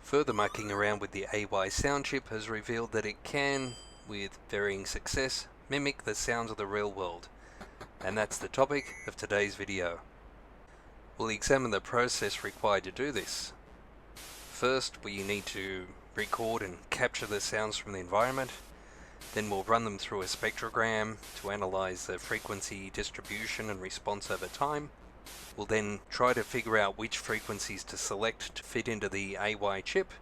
Further mucking around with the AY sound chip has revealed that it can, with varying success, mimic the sounds of the real world. And that's the topic of today's video. We'll examine the process required to do this. First, we need to record and capture the sounds from the environment. Then we'll run them through a spectrogram to analyze the frequency distribution and response over time. We'll then try to figure out which frequencies to select to fit into the AY chip,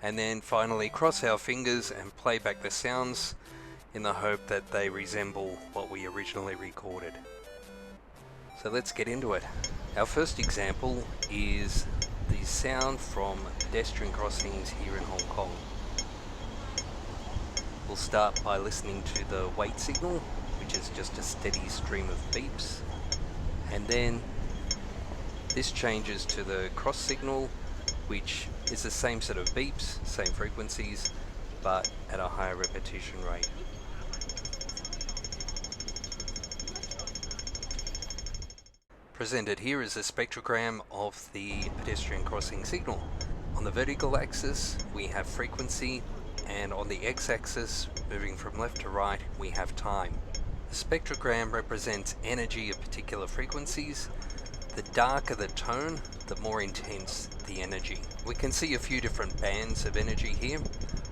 and then finally cross our fingers and play back the sounds in the hope that they resemble what we originally recorded. So let's get into it. Our first example is the sound from pedestrian crossings here in Hong Kong. We'll start by listening to the wait signal, which is just a steady stream of beeps, and then this changes to the cross signal, which is the same set of beeps, same frequencies, but at a higher repetition rate. Presented here is a spectrogram of the pedestrian crossing signal. On the vertical axis, we have frequency, and on the x-axis, moving from left to right, we have time. The spectrogram represents energy of particular frequencies. The darker the tone, the more intense the energy. We can see a few different bands of energy here.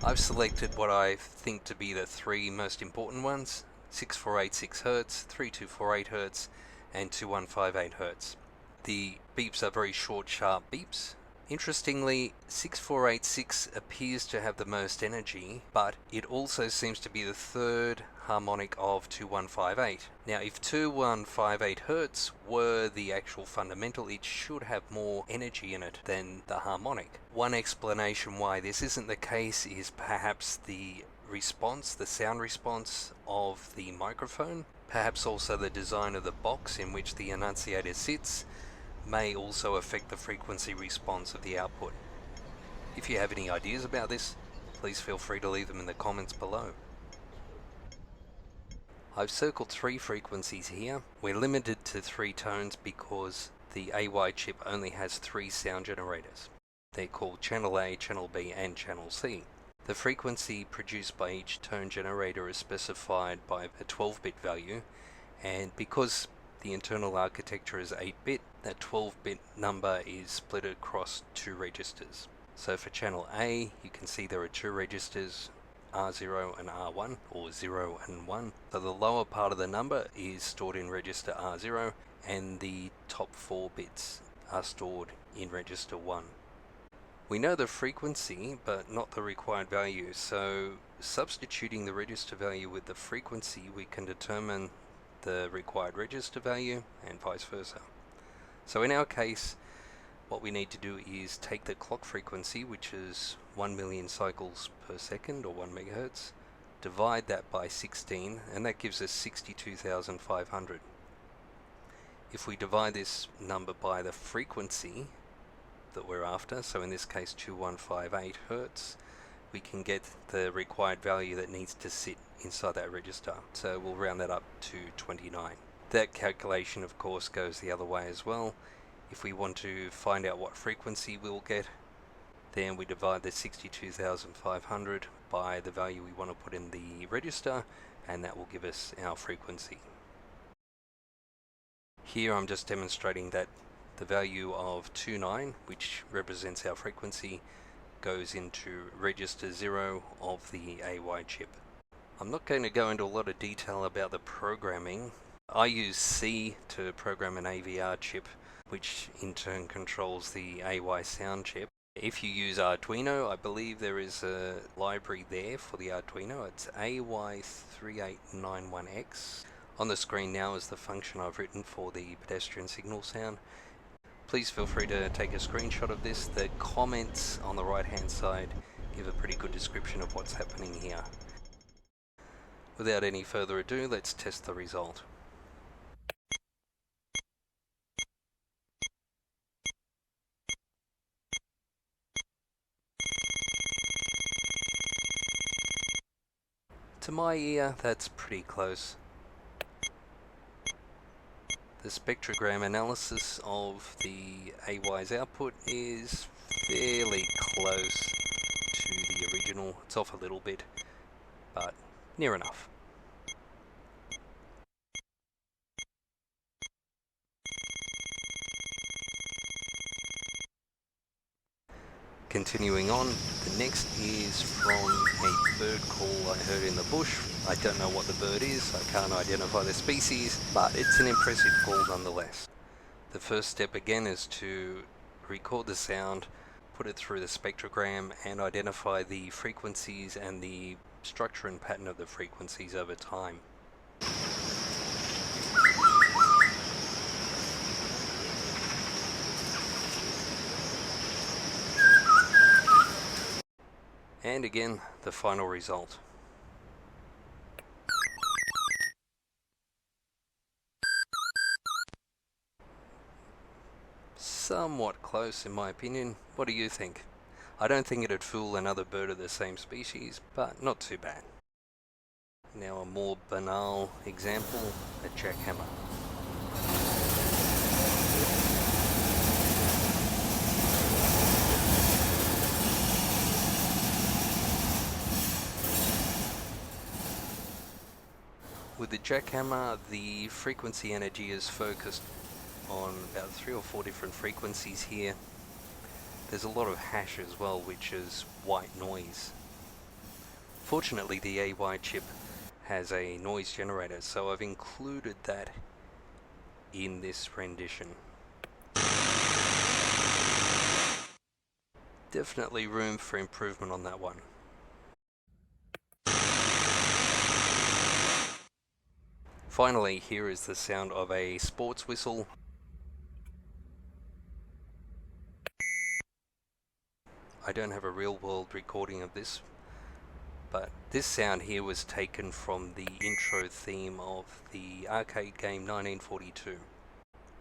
I've selected what I think to be the three most important ones: 6486 Hz, 3248 Hz, and 2158 Hz. The beeps are very short, sharp beeps. Interestingly, 6486 appears to have the most energy, but it also seems to be the third harmonic of 2158. Now, if 2158 Hz were the actual fundamental, it should have more energy in it than the harmonic. One explanation why this isn't the case is perhaps the response, the sound response of the microphone, perhaps also the design of the box in which the enunciator sits, may also affect the frequency response of the output. If you have any ideas about this, please feel free to leave them in the comments below. I've circled three frequencies here. We're limited to 3 tones because the AY chip only has 3 sound generators. They're called Channel A, Channel B, and Channel C. The frequency produced by each tone generator is specified by a 12-bit value, and because the internal architecture is 8-bit, that 12-bit number is split across 2 registers. So for channel A, you can see there are 2 registers, R0 and R1, or 0 and 1. So the lower part of the number is stored in register R0, and the top 4 bits are stored in register 1. We know the frequency, but not the required value, so substituting the register value with the frequency, we can determine the required register value and vice versa. So in our case, what we need to do is take the clock frequency, which is 1 million cycles per second, or 1 megahertz, divide that by 16, and that gives us 62,500. If we divide this number by the frequency that we're after, so in this case 2158 Hertz, we can get the required value that needs to sit inside that register. So we'll round that up to 29. That calculation, of course, goes the other way as well. If we want to find out what frequency we'll get, then we divide the 62,500 by the value we want to put in the register, and that will give us our frequency. Here I'm just demonstrating that the value of 29, which represents our frequency, goes into register 0 of the AY chip. I'm not going to go into a lot of detail about the programming. I use C to program an AVR chip, which in turn controls the AY sound chip. If you use Arduino, I believe there is a library there for the Arduino. It's AY-3-8910X. On the screen now is the function I've written for the pedestrian signal sound. Please feel free to take a screenshot of this. The comments on the right hand side give a pretty good description of what's happening here. Without any further ado, let's test the result. To my ear, that's pretty close. The spectrogram analysis of the AY's output is fairly close to the original. It's off a little bit, but near enough. Continuing on, the next is from a bird call I heard in the bush. I don't know what the bird is, I can't identify the species, but it's an impressive call nonetheless. The first step again is to record the sound, put it through the spectrogram, and identify the frequencies and the structure and pattern of the frequencies over time. And again, the final result. Somewhat close in my opinion. What do you think? I don't think it'd fool another bird of the same species, but not too bad. Now a more banal example, a jackhammer. With the jackhammer, the frequency energy is focused on about 3 or 4 different frequencies here. There's a lot of hash as well, which is white noise. Fortunately, the AY chip has a noise generator, so I've included that in this rendition. Definitely room for improvement on that one. Finally, here is the sound of a sports whistle. I don't have a real-world recording of this, but this sound here was taken from the intro theme of the arcade game 1942.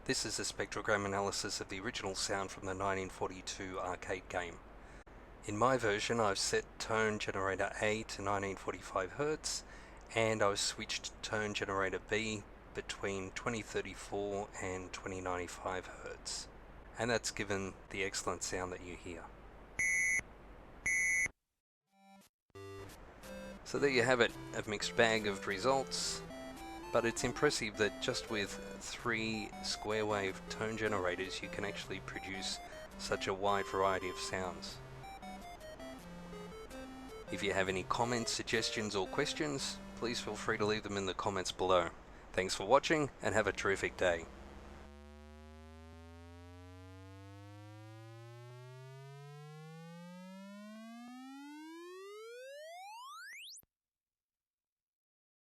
This is a spectrogram analysis of the original sound from the 1942 arcade game. In my version, I've set tone generator A to 1945 Hz, and I've switched tone generator B between 2034 and 2095 Hz. And that's given the excellent sound that you hear. So there you have it, a mixed bag of results, but it's impressive that just with 3 square wave tone generators you can actually produce such a wide variety of sounds. If you have any comments, suggestions or questions, please feel free to leave them in the comments below. Thanks for watching and have a terrific day.